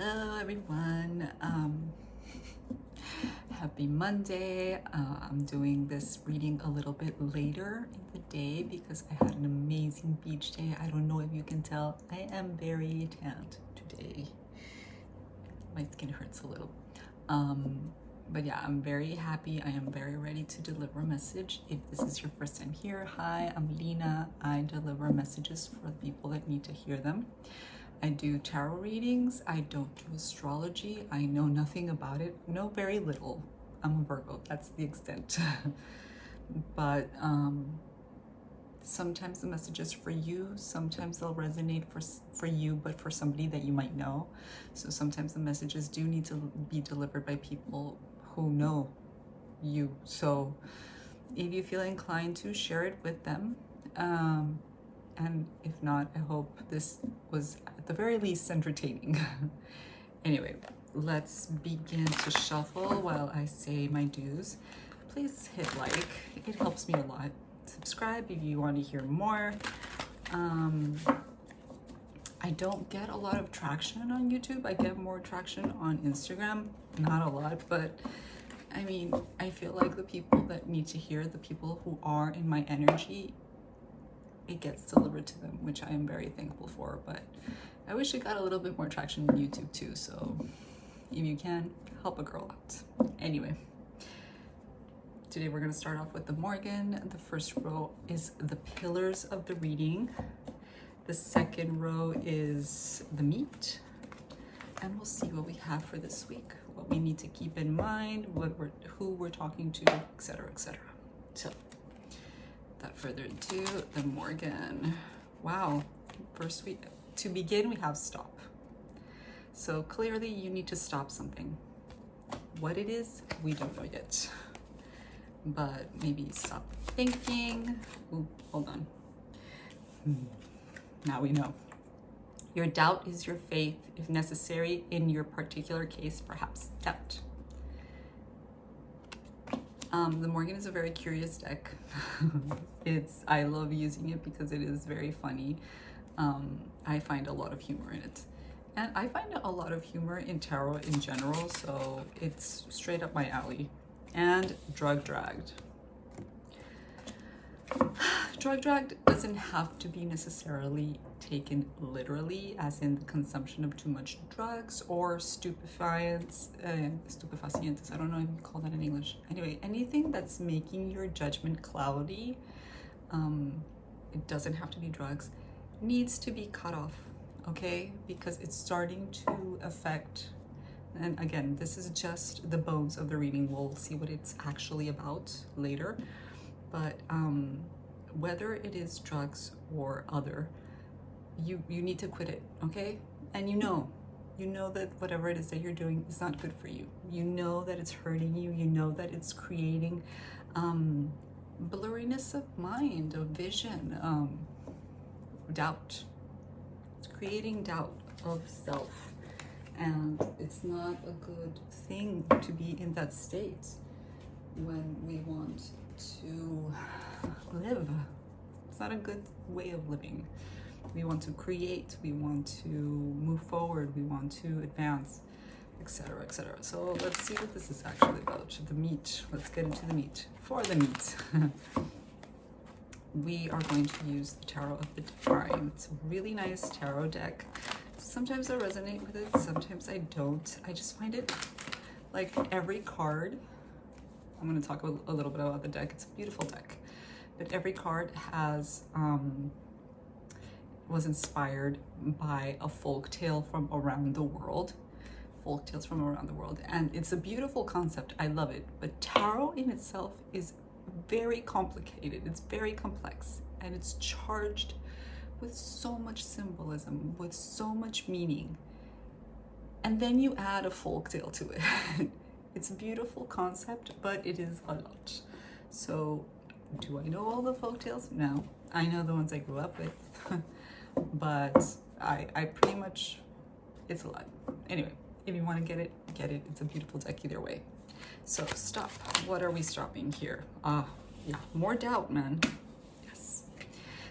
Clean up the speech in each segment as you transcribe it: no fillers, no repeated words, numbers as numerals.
Hello everyone. Happy Monday. I'm doing this reading a little bit later in the day because I had an amazing beach day. I don't know if you can tell, I am very tanned today. My skin hurts a little. But yeah, I'm very happy. I am very ready to deliver a message. If this is your first time here, hi, I'm Lena. I deliver messages for the people that need to hear them. I do tarot readings. I don't do astrology. I know nothing about it. Know very little. I'm a Virgo. That's the extent. But sometimes the messages for you, sometimes they'll resonate for you, but for somebody that you might know. So sometimes the messages do need to be delivered by people who know you. So if you feel inclined to share it with them, and if not, I hope this was at the very least entertaining. Anyway, let's begin to shuffle while I say my dues. Please hit like, it helps me a lot. Subscribe if you want to hear more. I don't get a lot of traction on YouTube. I get more traction on Instagram, not a lot, but I mean, I feel like the people that need to hear, the people who are in my energy, it gets delivered to them, which I am very thankful for. But I wish it got a little bit more traction on YouTube too. So if you can, help a girl out. Anyway, today we're going to start off with the Morgan. The first row is the pillars of the reading. The second row is the meat. And we'll see what we have for this week, what we need to keep in mind, who we're talking to, etc., etc. So without further ado, the Morgan. Wow, first to begin, we have stop. So clearly you need to stop something. What it is, we don't know yet. But maybe stop thinking. Ooh, hold on. Now we know. Your doubt is your faith, if necessary, in your particular case, perhaps doubt. The Morgan is a very curious deck. I love using it because it is very funny. I find a lot of humor in it. And I find a lot of humor in tarot in general, so it's straight up my alley. And drug dragged. Drug dragged doesn't have to be necessarily taken literally, as in the consumption of too much drugs or stupefacients. I don't know if you call that in English. Anyway, anything that's making your judgment cloudy, it doesn't have to be drugs, needs to be cut off, okay? Because it's starting to affect, and again, this is just the bones of the reading. We'll see what it's actually about later. But whether it is drugs or other, you need to quit it, okay? And you know that whatever it is that you're doing is not good for you. You know that it's hurting you. You know that it's creating blurriness of mind, of vision, doubt. It's creating doubt of self. And it's not a good thing to be in that state when we want to live. It's not a good way of living. We want to create, we want to move forward, we want to advance, etc., etc. So let's see what this is actually about. The meat. Let's get into the meat. For the meat, we are going to use the Tarot of the Divine. It's a really nice tarot deck. Sometimes I resonate with it, sometimes I don't. I just find it like every card. I'm going to talk a little bit about the deck. It's a beautiful deck, but every card was inspired by a folk tale from around the world. Folk tales from around the world, and it's a beautiful concept. I love it. But tarot in itself is very complicated. It's very complex, and it's charged with so much symbolism, with so much meaning. And then you add a folk tale to it. It's a beautiful concept, but it is a lot. So, do I know all the folk tales? No. I know the ones I grew up with, but I pretty much, it's a lot. Anyway, if you want to get it, get it. It's a beautiful deck either way. So, stop. What are we stopping here? Yeah, more doubt, man. Yes.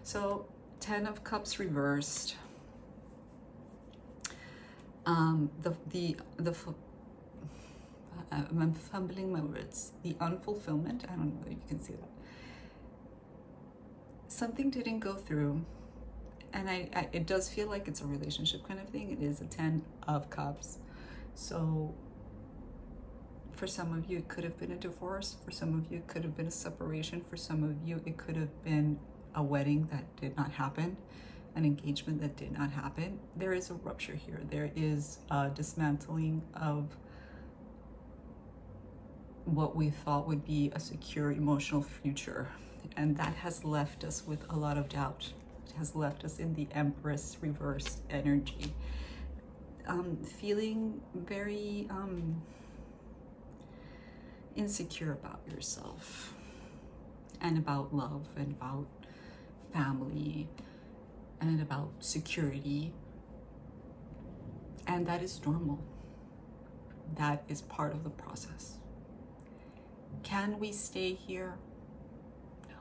So, 10 of Cups reversed. I'm fumbling my words. The unfulfillment. I don't know if you can see that. Something didn't go through, and it does feel like it's a relationship kind of thing. It is a 10 of Cups. So for some of you, it could have been a divorce. For some of you, it could have been a separation. For some of you, it could have been a wedding that did not happen, an engagement that did not happen. There is a rupture here. There is a dismantling of what we thought would be a secure emotional future. And that has left us with a lot of doubt. It has left us in the Empress reverse energy. Feeling very insecure about yourself and about love and about family and about security. And that is normal. That is part of the process. Can we stay here? No.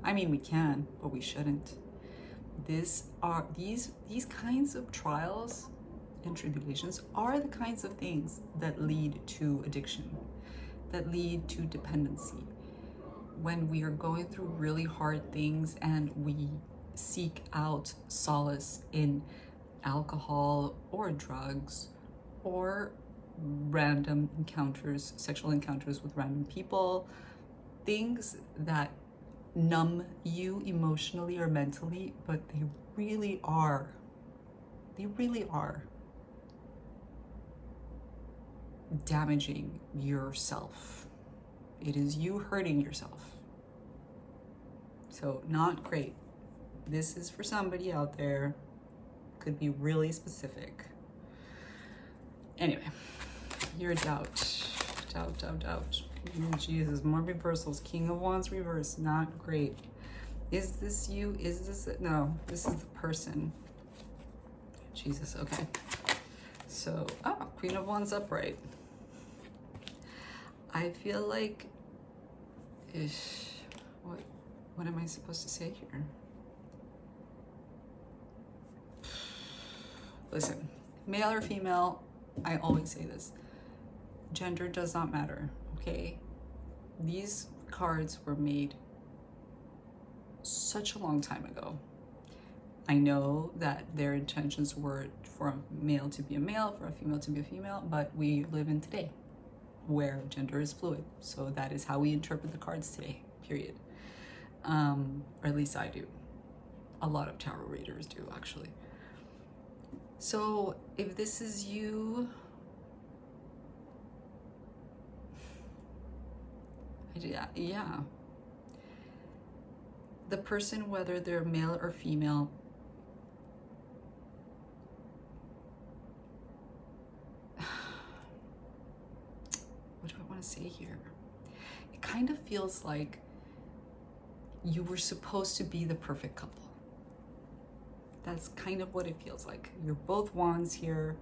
I mean, we can, but we shouldn't. These kinds of trials and tribulations are the kinds of things that lead to addiction, that lead to dependency. When we are going through really hard things and we seek out solace in alcohol or drugs or random encounters, sexual encounters with random people, things that numb you emotionally or mentally, but they really are damaging yourself. It is you hurting yourself. So not great. This is for somebody out there. Could be really specific. Anyway, your doubt. Oh, Jesus, more reversals. King of Wands reverse, not great. Is this you? Is this it? No, this is the person. Jesus, okay. So, Queen of Wands upright. I feel like, what am I supposed to say here? Listen, male or female, I always say this. Gender does not matter, okay? These cards were made such a long time ago. I know that their intentions were for a male to be a male, for a female to be a female, but we live in today where gender is fluid. So that is how we interpret the cards today, period. Or at least I do. A lot of tarot readers do, actually. So if this is you, yeah. The person, whether they're male or female, what do I want to say here? It kind of feels like you were supposed to be the perfect couple. That's kind of what it feels like. You're both wands here.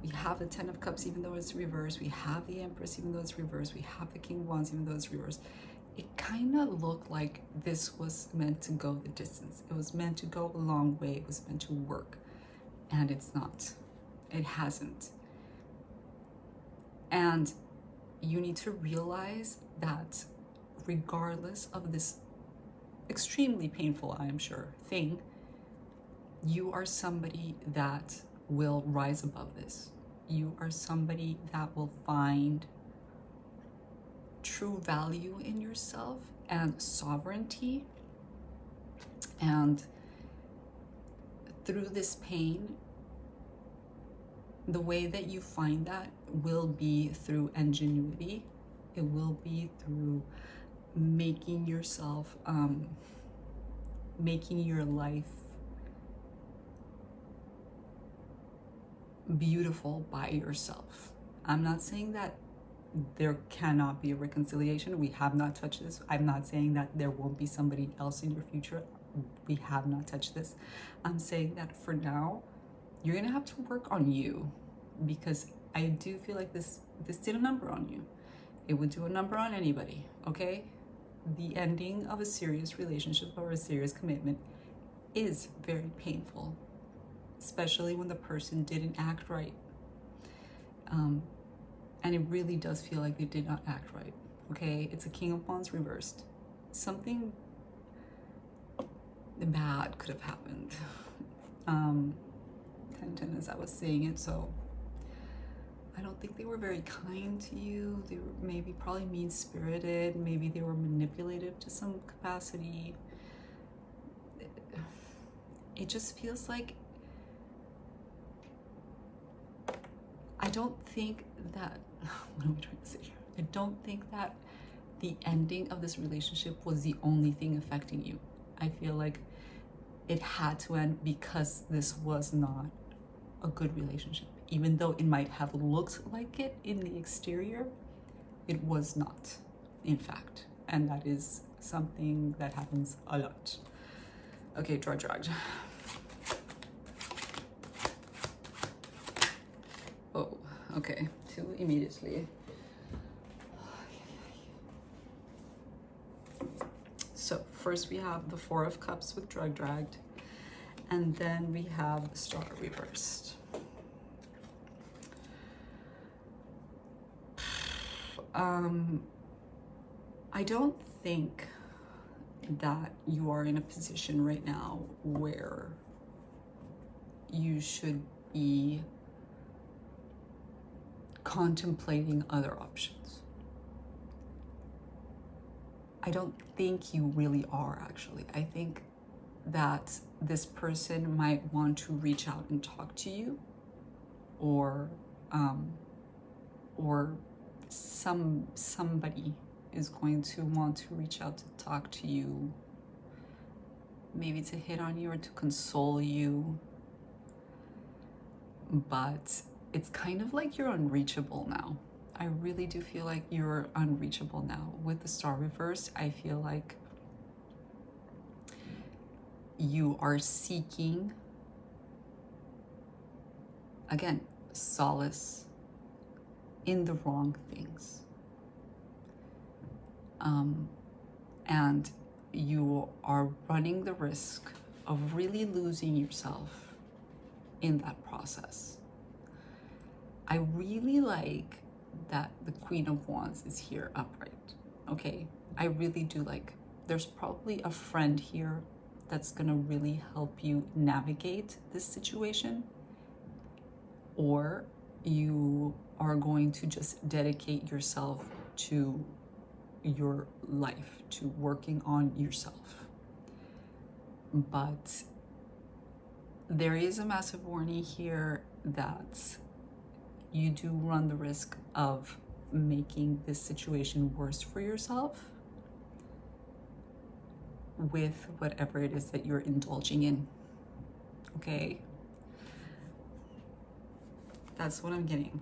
We have the 10 of Cups, even though it's reversed. We have the Empress, even though it's reversed. We have the King of Wands, even though it's reversed. It kind of looked like this was meant to go the distance. It was meant to go a long way. It was meant to work. And it's not. It hasn't. And you need to realize that regardless of this extremely painful, I am sure, thing, you are somebody that will rise above this. You are somebody that will find true value in yourself and sovereignty. And through this pain, the way that you find that will be through ingenuity. It will be through making yourself, making your life beautiful by yourself. I'm not saying that there cannot be a reconciliation. We have not touched this. I'm not saying that there won't be somebody else in your future. We have not touched this. I'm saying that for now, you're gonna have to work on you, because I do feel like this did a number on you. It would do a number on anybody, okay? The ending of a serious relationship or a serious commitment is very painful, especially when the person didn't act right. And it really does feel like they did not act right. Okay, it's a King of Wands reversed. Something bad could have happened. 10 as I was saying it, so I don't think they were very kind to you. They were maybe probably mean-spirited. Maybe they were manipulative to some capacity. It just feels like I don't think that, what am I trying to say here? I don't think that the ending of this relationship was the only thing affecting you. I feel like it had to end because this was not a good relationship. Even though it might have looked like it in the exterior, it was not, in fact. And that is something that happens a lot. Okay, dragged. Oh, okay, 2 immediately. So first we have the 4 of Cups with dragged, and then we have the Star reversed. I don't think that you are in a position right now where you should be contemplating other options. I don't think you really are, actually. I think that this person might want to reach out and talk to you, or somebody is going to want to reach out to talk to you, maybe to hit on you or to console you. But it's kind of like you're unreachable now. I really do feel like you're unreachable now. With the Star reversed, I feel like you are seeking, again, solace in the wrong things. And you are running the risk of really losing yourself in that process. I really like that the Queen of Wands is here upright, okay? I really do like. There's probably a friend here that's gonna really help you navigate this situation, or you are going to just dedicate yourself to your life, to working on yourself. But there is a massive warning here that you do run the risk of making this situation worse for yourself with whatever it is that you're indulging in, okay? That's what I'm getting.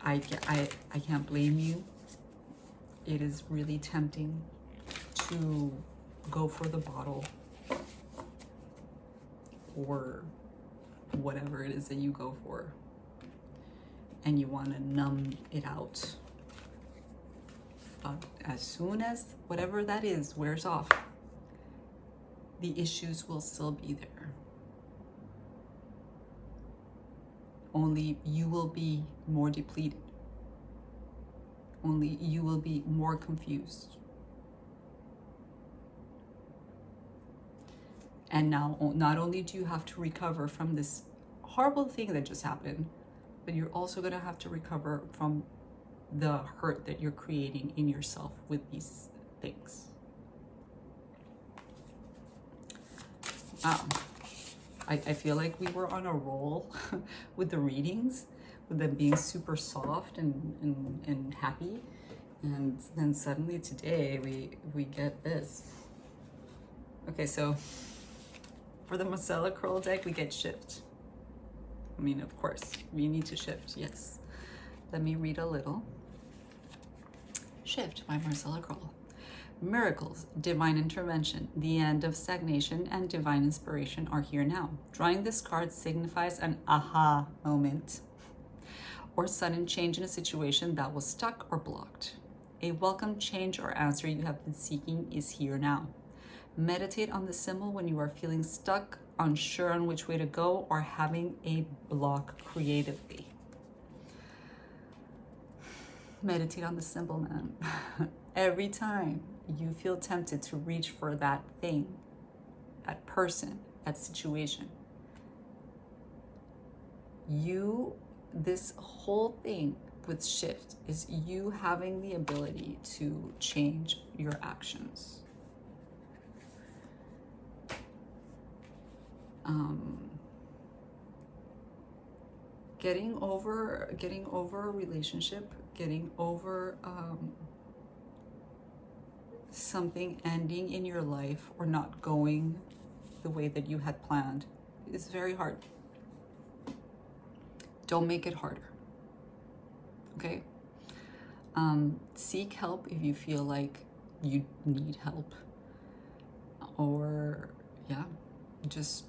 I can't blame you. It is really tempting to go for the bottle or whatever it is that you go for, and you want to numb it out. But as soon as whatever that is wears off, the issues will still be there. Only you will be more depleted. Only you will be more confused. And now, not only do you have to recover from this horrible thing that just happened, but you're also going to have to recover from the hurt that you're creating in yourself with these things. I feel like we were on a roll with the readings, with them being super soft and happy. And then suddenly today we get this. Okay, so for the Marcella Curl deck, we get shift. I mean, of course, we need to shift, yes. Let me read a little. Shift by Marcella Curl. Miracles, divine intervention, the end of stagnation, and divine inspiration are here now. Drawing this card signifies an aha moment or sudden change in a situation that was stuck or blocked. A welcome change or answer you have been seeking is here now. Meditate on the symbol when you are feeling stuck unsure on which way to go, or having a block creatively. Meditate on the symbol, man. Every time you feel tempted to reach for that thing, that person, that situation, this whole thing with shift is you having the ability to change your actions. Getting over a relationship, getting over something ending in your life or not going the way that you had planned is very hard. Don't make it harder. Okay? Seek help if you feel like you need help. Or yeah, just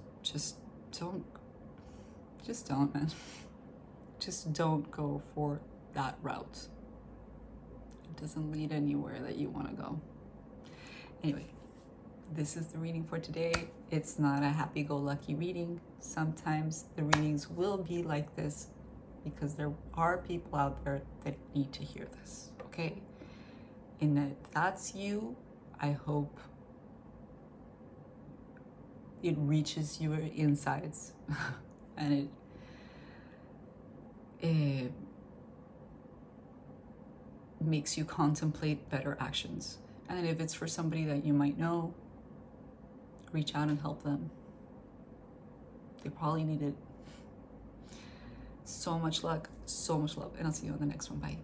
don't, man. Just don't go for that route. It doesn't lead anywhere that you want to go. Anyway, this is the reading for today. It's not a happy-go-lucky reading. Sometimes the readings will be like this because there are people out there that need to hear this, okay? And if that's you, I hope it reaches your insides and it makes you contemplate better actions. And if it's for somebody that you might know, reach out and help them. They probably need it. So much luck, so much love, and I'll see you on the next one. Bye.